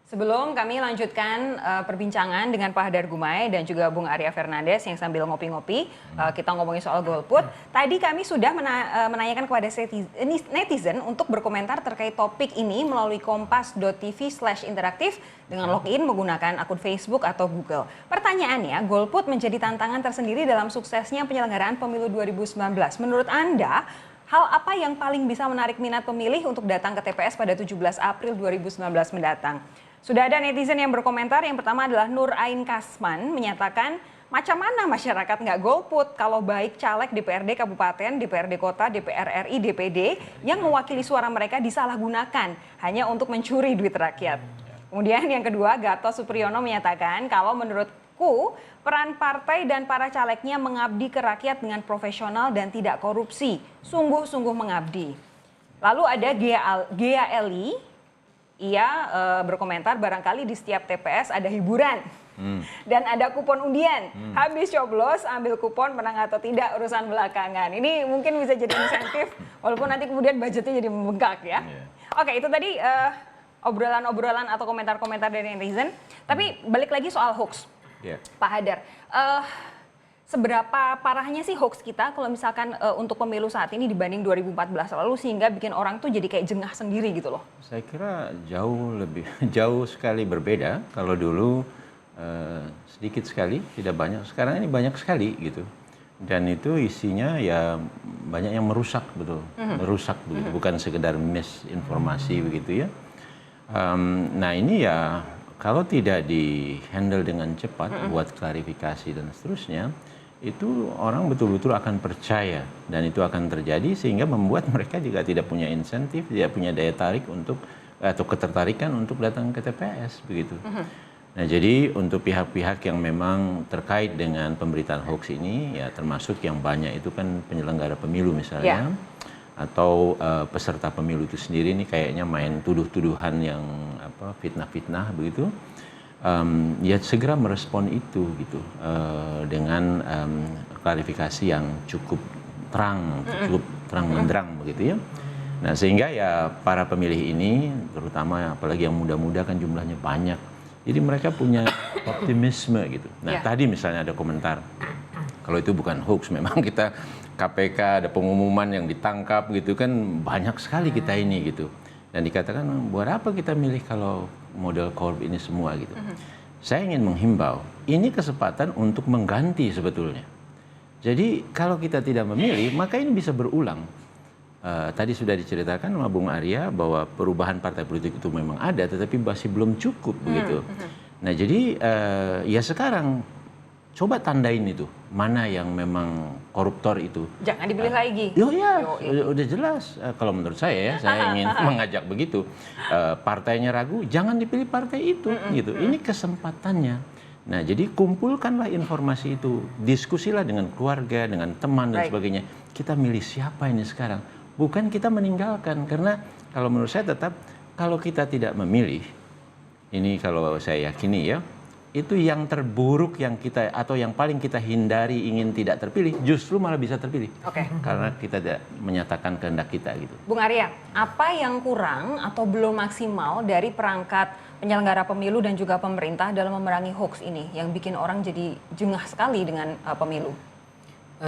Sebelum kami lanjutkan perbincangan dengan Pak Hadar Gumai dan juga Bung Arya Fernandes yang sambil ngopi-ngopi, kita ngomongin soal golput. Tadi kami sudah menanyakan kepada netizen untuk berkomentar terkait topik ini melalui kompas.tv/interaktif dengan login menggunakan akun Facebook atau Google. Pertanyaannya, golput menjadi tantangan tersendiri dalam suksesnya penyelenggaraan pemilu 2019. Menurut Anda, hal apa yang paling bisa menarik minat pemilih untuk datang ke TPS pada 17 April 2019 mendatang? Sudah ada netizen yang berkomentar. Yang pertama adalah Nur Ain Kasman menyatakan, macam mana masyarakat nggak golput kalau baik caleg DPRD Kabupaten, DPRD Kota, DPR RI, DPD yang mewakili suara mereka disalahgunakan hanya untuk mencuri duit rakyat. Kemudian yang kedua, Gatot Supriyono menyatakan kalau menurutku peran partai dan para calegnya mengabdi ke rakyat dengan profesional dan tidak korupsi, sungguh-sungguh mengabdi. Lalu ada Gia Eli. Ia berkomentar barangkali di setiap TPS ada hiburan dan ada kupon undian. Habis coblos ambil kupon, menang atau tidak urusan belakangan. Ini mungkin bisa jadi insentif walaupun nanti kemudian budgetnya jadi membengkak ya. Oke, itu tadi obrolan-obrolan atau komentar-komentar dari netizen. Tapi balik lagi soal hoax, Pak Hadar. Seberapa parahnya sih hoax kita kalau misalkan untuk pemilu saat ini dibanding 2014 lalu sehingga bikin orang tuh jadi kayak jengah sendiri gitu loh? Saya kira jauh sekali berbeda. Kalau dulu sedikit sekali, tidak banyak. Sekarang ini banyak sekali gitu. Dan itu isinya ya banyak yang merusak betul, merusak begitu, bukan sekedar misinformasi begitu ya. Nah ini ya kalau tidak di-handle dengan cepat, buat klarifikasi dan seterusnya, itu orang betul-betul akan percaya dan itu akan terjadi sehingga membuat mereka juga tidak punya insentif, tidak punya daya tarik untuk atau ketertarikan untuk datang ke TPS begitu. Nah jadi untuk pihak-pihak yang memang terkait dengan pemberitaan hoax ini ya termasuk yang banyak itu kan penyelenggara pemilu misalnya atau peserta pemilu itu sendiri ini kayaknya main tuduh-tuduhan yang fitnah-fitnah begitu. Ya segera merespon itu gitu dengan klarifikasi yang cukup terang benderang begitu ya. Nah sehingga ya para pemilih ini terutama apalagi yang muda-muda kan jumlahnya banyak, jadi mereka punya optimisme gitu. Nah tadi misalnya ada komentar kalau itu bukan hoax, memang kita KPK ada pengumuman yang ditangkap gitu kan banyak sekali kita ini gitu. Dan dikatakan buat apa kita milih kalau model korup ini semua gitu. Saya ingin menghimbau, ini kesempatan untuk mengganti sebetulnya. Jadi kalau kita tidak memilih, maka ini bisa berulang. Tadi sudah diceritakan sama Bung Arya bahwa perubahan partai politik itu memang ada, tetapi masih belum cukup begitu. Nah jadi ya sekarang coba tandain itu, mana yang memang koruptor itu. Jangan dipilih lagi. Udah jelas. Kalau menurut saya ya, saya ingin mengajak begitu. Partainya ragu, jangan dipilih partai itu. Gitu. Ini kesempatannya. Nah, jadi kumpulkanlah informasi itu. Diskusilah dengan keluarga, dengan teman dan sebagainya. Kita milih siapa ini sekarang. Bukan kita meninggalkan. Karena kalau menurut saya tetap, kalau kita tidak memilih, ini kalau saya yakini ya, itu yang terburuk yang kita atau yang paling kita hindari ingin tidak terpilih justru malah bisa terpilih. Karena kita tidak menyatakan kehendak kita gitu. Bung Arya, apa yang kurang atau belum maksimal dari perangkat penyelenggara pemilu dan juga pemerintah dalam memerangi hoax ini yang bikin orang jadi jengah sekali dengan pemilu?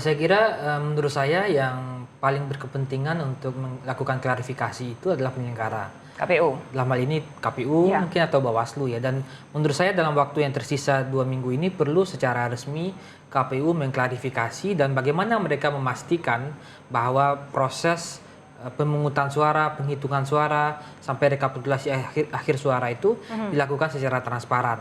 Saya kira menurut saya yang paling berkepentingan untuk melakukan klarifikasi itu adalah penyelenggara. KPU. Dalam hal ini KPU mungkin atau Bawaslu ya. Dan menurut saya dalam waktu yang tersisa 2 minggu ini perlu secara resmi KPU mengklarifikasi dan bagaimana mereka memastikan bahwa proses pemungutan suara, penghitungan suara sampai rekapitulasi akhir suara itu dilakukan secara transparan.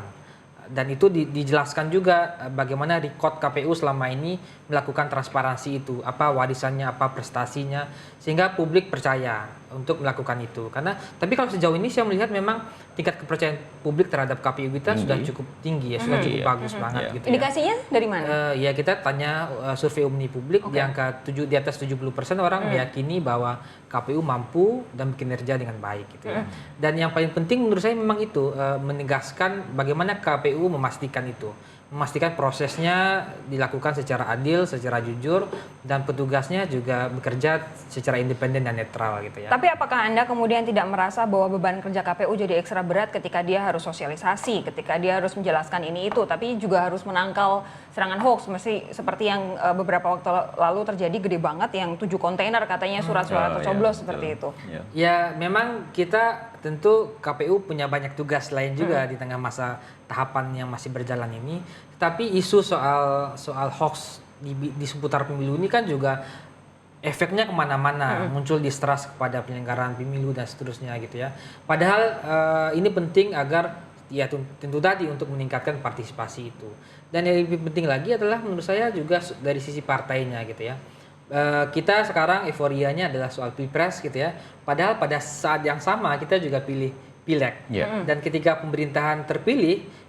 Dan itu dijelaskan juga bagaimana record KPU selama ini melakukan transparansi itu, apa warisannya, apa prestasinya, sehingga publik percaya untuk melakukan itu. Tapi kalau sejauh ini saya melihat memang tingkat kepercayaan publik terhadap KPU kita sudah cukup tinggi ya, sudah cukup bagus banget gitu. Indikasinya dari mana? Ya kita tanya survei Omni Publik di angka di atas 70% orang meyakini bahwa KPU mampu dan bekerja dengan baik gitu ya. Dan yang paling penting menurut saya memang itu menegaskan bagaimana KPU memastikan itu. memastikan prosesnya dilakukan secara adil, secara jujur, dan petugasnya juga bekerja secara independen dan netral gitu ya. Tapi apakah Anda kemudian tidak merasa bahwa beban kerja KPU jadi ekstra berat ketika dia harus sosialisasi, ketika dia harus menjelaskan ini itu, tapi juga harus menangkal serangan hoax, mesti seperti yang beberapa waktu lalu terjadi gede banget yang 7 kontainer katanya surat suara tercoblos seperti itu. Ya memang kita tentu KPU punya banyak tugas lain juga di tengah masa tahapan yang masih berjalan ini. Tapi isu soal hoax di seputar pemilu ini kan juga efeknya kemana-mana, muncul distrust kepada penyelenggaraan pemilu dan seterusnya gitu ya. Padahal ini penting agar ya tentu tadi untuk meningkatkan partisipasi itu. Dan yang lebih penting lagi adalah menurut saya juga dari sisi partainya gitu ya. Kita sekarang euforianya adalah soal pilpres gitu ya. Padahal pada saat yang sama kita juga pilih pileg. Dan ketika pemerintahan terpilih,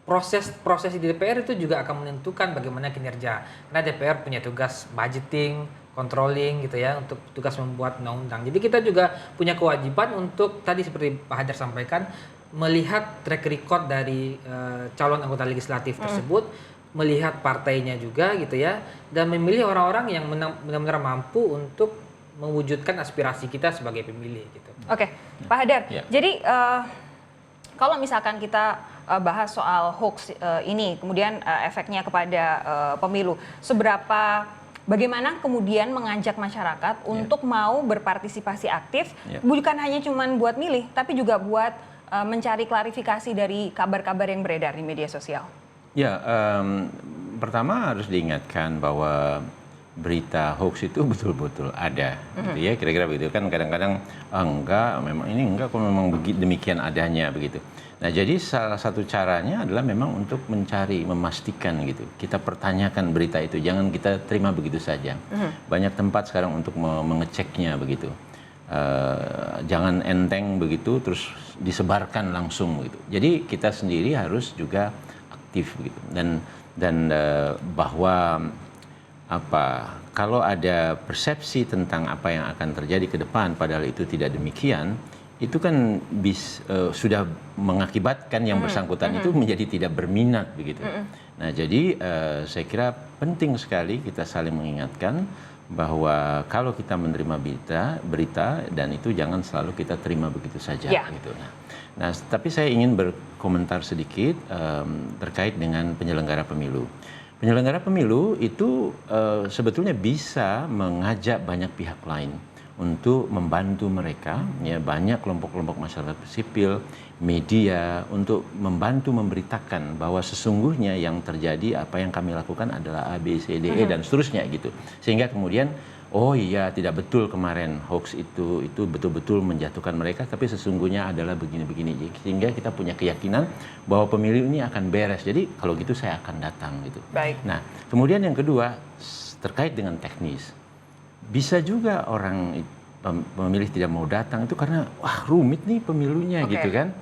proses di DPR itu juga akan menentukan bagaimana kinerja. Karena DPR punya tugas budgeting, controlling gitu ya, untuk tugas membuat undang-undang. Jadi kita juga punya kewajiban untuk tadi seperti Pak Hadar sampaikan, melihat track record dari calon anggota legislatif tersebut, melihat partainya juga gitu ya, dan memilih orang-orang yang benar-benar mampu untuk mewujudkan aspirasi kita sebagai pemilih gitu. Oke, Pak Hadar. Jadi kalau misalkan kita bahas soal hoax ini, kemudian efeknya kepada pemilu, bagaimana kemudian mengajak masyarakat untuk mau berpartisipasi aktif, bukan hanya cuman buat milih, tapi juga buat mencari klarifikasi dari kabar-kabar yang beredar di media sosial? Ya, pertama harus diingatkan bahwa berita hoax itu betul-betul ada, gitu ya, kira-kira begitu kan. Kadang-kadang enggak, memang ini enggak, kok memang demikian adanya begitu. Nah, jadi salah satu caranya adalah memang untuk mencari, memastikan gitu. Kita pertanyakan berita itu, jangan kita terima begitu saja. Banyak tempat sekarang untuk mengeceknya begitu. Jangan enteng begitu terus disebarkan langsung begitu. Jadi kita sendiri harus juga aktif begitu. Dan bahwa kalau ada persepsi tentang apa yang akan terjadi ke depan padahal itu tidak demikian, itu kan sudah mengakibatkan yang bersangkutan itu menjadi tidak berminat begitu. Nah, jadi saya kira penting sekali kita saling mengingatkan bahwa kalau kita menerima berita dan itu jangan selalu kita terima begitu saja gitu. Nah, tapi saya ingin berkomentar sedikit terkait dengan penyelenggara pemilu. Penyelenggara pemilu itu sebetulnya bisa mengajak banyak pihak lain untuk membantu mereka, ya, banyak kelompok-kelompok masyarakat sipil, media, untuk membantu memberitakan bahwa sesungguhnya yang terjadi, apa yang kami lakukan adalah A, B, C, D, E, dan seterusnya gitu. Sehingga kemudian, oh iya, tidak betul kemarin hoax itu betul-betul menjatuhkan mereka, tapi sesungguhnya adalah begini-begini. Sehingga kita punya keyakinan bahwa pemilu ini akan beres. Jadi kalau gitu saya akan datang gitu. Baik. Nah, kemudian yang kedua terkait dengan teknis. Bisa juga orang pemilih tidak mau datang itu karena wah rumit nih pemilunya gitu kan.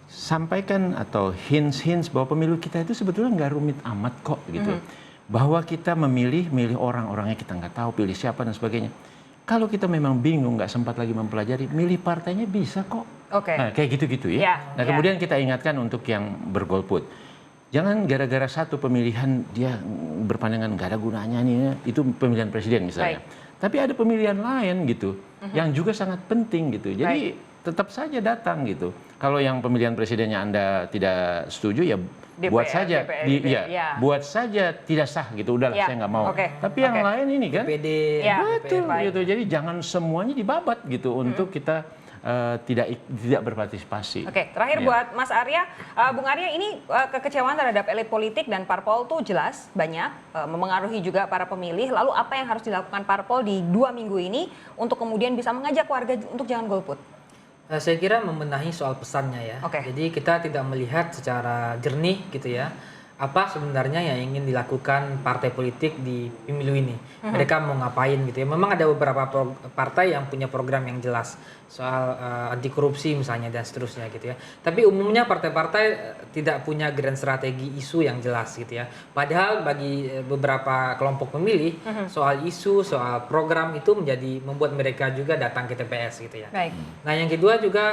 Sampaikan atau hints bahwa pemilu kita itu sebetulnya nggak rumit amat kok gitu. Bahwa kita memilih orang-orangnya kita nggak tahu pilih siapa dan sebagainya. Kalau kita memang bingung nggak sempat lagi mempelajari, milih partainya bisa kok. Nah, kayak gitu-gitu ya. Nah, kemudian kita ingatkan untuk yang bergolput. Jangan gara-gara satu pemilihan dia berpandangan nggak ada gunanya nih, itu pemilihan presiden misalnya. Tapi ada pemilihan lain gitu, yang juga sangat penting gitu. Jadi tetap saja datang gitu. Kalau yang pemilihan presidennya Anda tidak setuju ya DPR, buat saja, buat saja tidak sah gitu. Udahlah saya nggak mau. Tapi yang lain ini kan, DPD, betul gitu. Jadi jangan semuanya dibabat gitu untuk kita tidak berpartisipasi. Terakhir buat Mas Arya, Bung Arya, ini kekecewaan terhadap elit politik dan parpol tuh jelas banyak, memengaruhi juga para pemilih. Lalu apa yang harus dilakukan parpol di 2 minggu ini untuk kemudian bisa mengajak warga untuk jangan golput? Saya kira membenahi soal pesannya ya. Jadi kita tidak melihat secara jernih gitu ya, apa sebenarnya yang ingin dilakukan partai politik di pemilu ini. Mereka mau ngapain gitu ya. Memang ada beberapa partai yang punya program yang jelas soal anti korupsi misalnya dan seterusnya gitu ya. Tapi umumnya partai-partai tidak punya grand strategi isu yang jelas gitu ya. Padahal bagi beberapa kelompok pemilih soal isu, soal program itu membuat mereka juga datang ke TPS gitu ya. Nah, yang kedua juga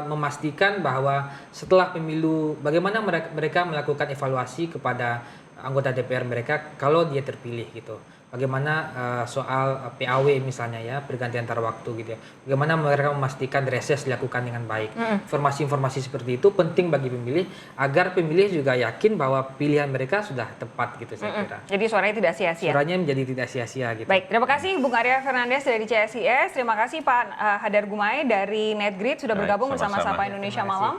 memastikan bahwa setelah pemilu bagaimana mereka melakukan evaluasi informasi kepada anggota DPR mereka kalau dia terpilih gitu. Bagaimana soal PAW misalnya ya, pergantian antar waktu gitu ya. Bagaimana mereka memastikan reses dilakukan dengan baik. Informasi-informasi seperti itu penting bagi pemilih agar pemilih juga yakin bahwa pilihan mereka sudah tepat gitu saya kira. Jadi suaranya tidak sia-sia. Suaranya menjadi tidak sia-sia gitu. Baik, terima kasih Bung Arya Fernandes dari CSIS. Terima kasih Pak Hadar Gumai dari Netgrid sudah Baik, bergabung bersama sama-sama. Sapa Indonesia Malam.